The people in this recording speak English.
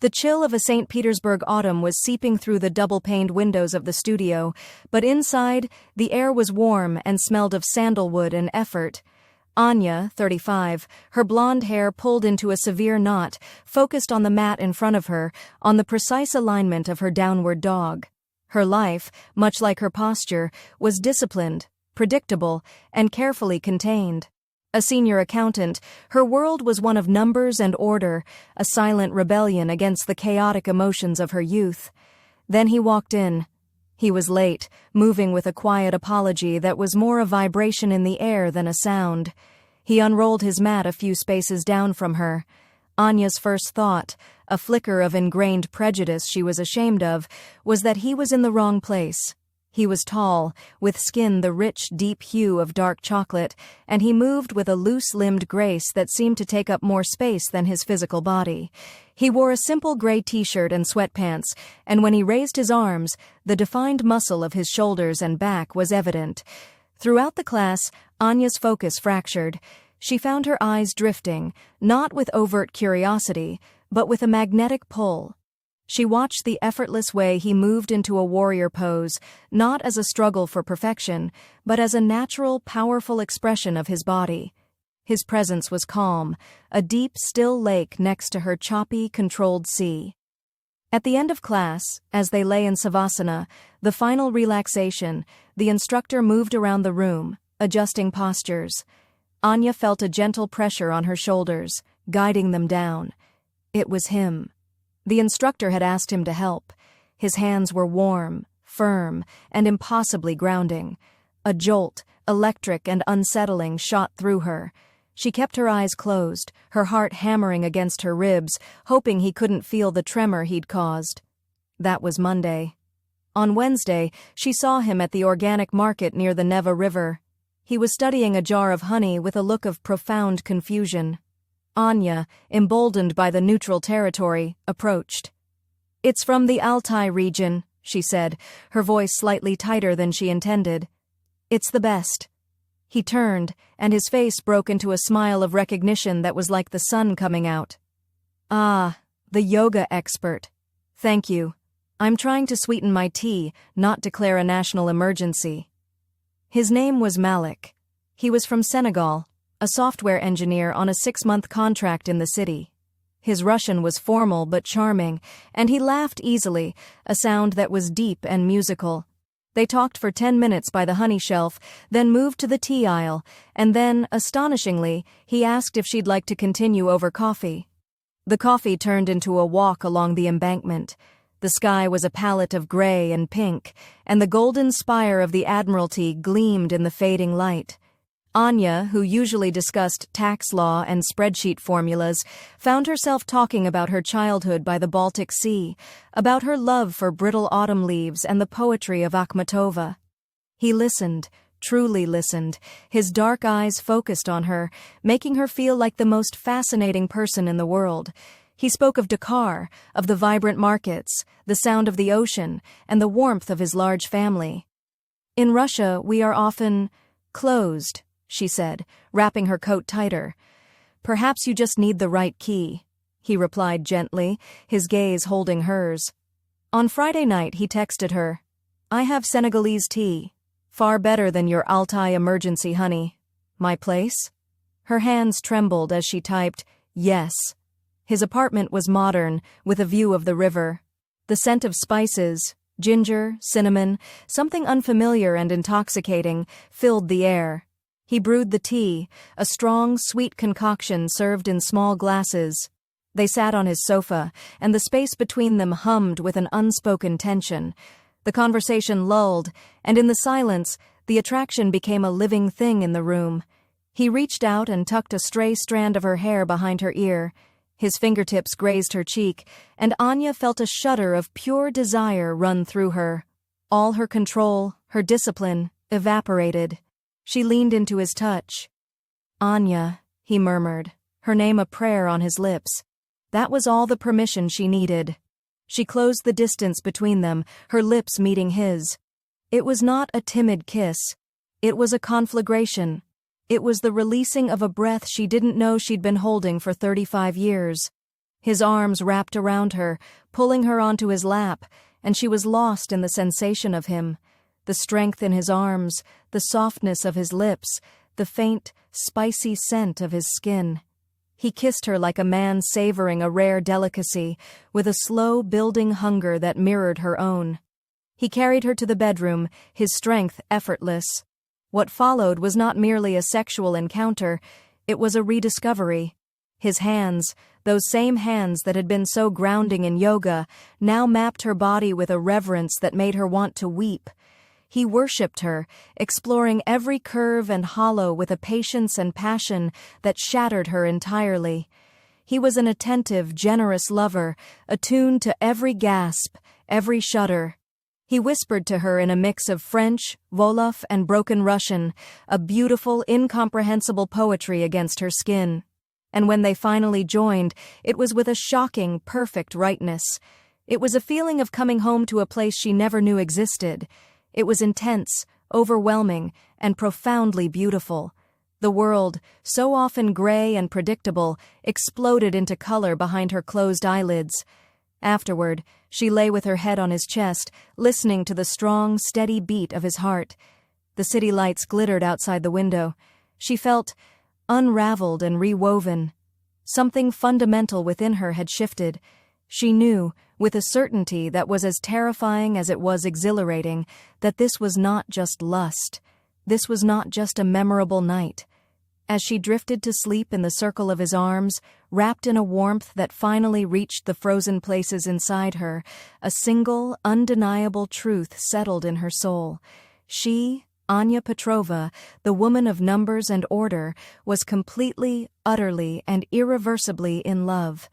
The chill of a St. Petersburg autumn was seeping through the double-paned windows of the studio, but inside, the air was warm and smelled of sandalwood and effort. Anya, 35, her blonde hair pulled into a severe knot, focused on the mat in front of her, on the precise alignment of her downward dog. Her life, much like her posture, was disciplined, predictable, and carefully contained. A senior accountant, her world was one of numbers and order, a silent rebellion against the chaotic emotions of her youth. Then he walked in. He was late, moving with a quiet apology that was more a vibration in the air than a sound. He unrolled his mat a few spaces down from her. Anya's first thought, a flicker of ingrained prejudice she was ashamed of, was that he was in the wrong place. He was tall, with skin the rich, deep hue of dark chocolate, and he moved with a loose-limbed grace that seemed to take up more space than his physical body. He wore a simple gray t-shirt and sweatpants, and when he raised his arms, the defined muscle of his shoulders and back was evident. Throughout the class, Anya's focus fractured. She found her eyes drifting, not with overt curiosity, but with a magnetic pull. She watched the effortless way he moved into a warrior pose, not as a struggle for perfection, but as a natural, powerful expression of his body. His presence was calm, a deep, still lake next to her choppy, controlled sea. At the end of class, as they lay in savasana, the final relaxation, the instructor moved around the room, adjusting postures. Anya felt a gentle pressure on her shoulders, guiding them down. It was him. The instructor had asked him to help. His hands were warm, firm, and impossibly grounding. A jolt, electric and unsettling, shot through her. She kept her eyes closed, her heart hammering against her ribs, hoping he couldn't feel the tremor he'd caused. That was Monday. On Wednesday, she saw him at the organic market near the Neva River. He was studying a jar of honey with a look of profound confusion. Anya, emboldened by the neutral territory, approached. "It's from the Altai region," she said, her voice slightly tighter than she intended. "It's the best." He turned, and his face broke into a smile of recognition that was like the sun coming out. "Ah, the yoga expert. Thank you. I'm trying to sweeten my tea, not declare a national emergency." His name was Malik. He was from Senegal, a software engineer on a 6-month contract in the city. His Russian was formal but charming, and he laughed easily, a sound that was deep and musical. They talked for 10 minutes by the honey shelf, then moved to the tea aisle, and then, astonishingly, he asked if she'd like to continue over coffee. The coffee turned into a walk along the embankment. The sky was a palette of gray and pink, and the golden spire of the Admiralty gleamed in the fading light. Anya, who usually discussed tax law and spreadsheet formulas, found herself talking about her childhood by the Baltic Sea, about her love for brittle autumn leaves and the poetry of Akhmatova. He listened, truly listened, his dark eyes focused on her, making her feel like the most fascinating person in the world. He spoke of Dakar, of the vibrant markets, the sound of the ocean, and the warmth of his large family. "In Russia, we are often closed," she said, wrapping her coat tighter. "Perhaps you just need the right key," he replied gently, his gaze holding hers. On Friday night he texted her, "I have Senegalese tea. Far better than your Altai emergency honey. My place?" Her hands trembled as she typed, "Yes." His apartment was modern, with a view of the river. The scent of spices, ginger, cinnamon, something unfamiliar and intoxicating, filled the air. He brewed the tea, a strong, sweet concoction served in small glasses. They sat on his sofa, and the space between them hummed with an unspoken tension. The conversation lulled, and in the silence, the attraction became a living thing in the room. He reached out and tucked a stray strand of her hair behind her ear. His fingertips grazed her cheek, and Anya felt a shudder of pure desire run through her. All her control, her discipline, evaporated. She leaned into his touch. "Anya," he murmured, her name a prayer on his lips. That was all the permission she needed. She closed the distance between them, her lips meeting his. It was not a timid kiss. It was a conflagration. It was the releasing of a breath she didn't know she'd been holding for 35 years. His arms wrapped around her, pulling her onto his lap, and she was lost in the sensation of him. The strength in his arms, the softness of his lips, the faint, spicy scent of his skin. He kissed her like a man savoring a rare delicacy, with a slow building hunger that mirrored her own. He carried her to the bedroom, his strength effortless. What followed was not merely a sexual encounter, it was a rediscovery. His hands, those same hands that had been so grounding in yoga, now mapped her body with a reverence that made her want to weep. He worshipped her, exploring every curve and hollow with a patience and passion that shattered her entirely. He was an attentive, generous lover, attuned to every gasp, every shudder. He whispered to her in a mix of French, Wolof, and broken Russian, a beautiful, incomprehensible poetry against her skin. And when they finally joined, it was with a shocking, perfect rightness. It was a feeling of coming home to a place she never knew existed. It was intense, overwhelming, and profoundly beautiful. The world, so often gray and predictable, exploded into color behind her closed eyelids. Afterward, she lay with her head on his chest, listening to the strong, steady beat of his heart. The city lights glittered outside the window. She felt unraveled and rewoven. Something fundamental within her had shifted. She knew, with a certainty that was as terrifying as it was exhilarating, that this was not just lust. This was not just a memorable night. As she drifted to sleep in the circle of his arms, wrapped in a warmth that finally reached the frozen places inside her, a single, undeniable truth settled in her soul. She, Anya Petrova, the woman of numbers and order, was completely, utterly, and irreversibly in love.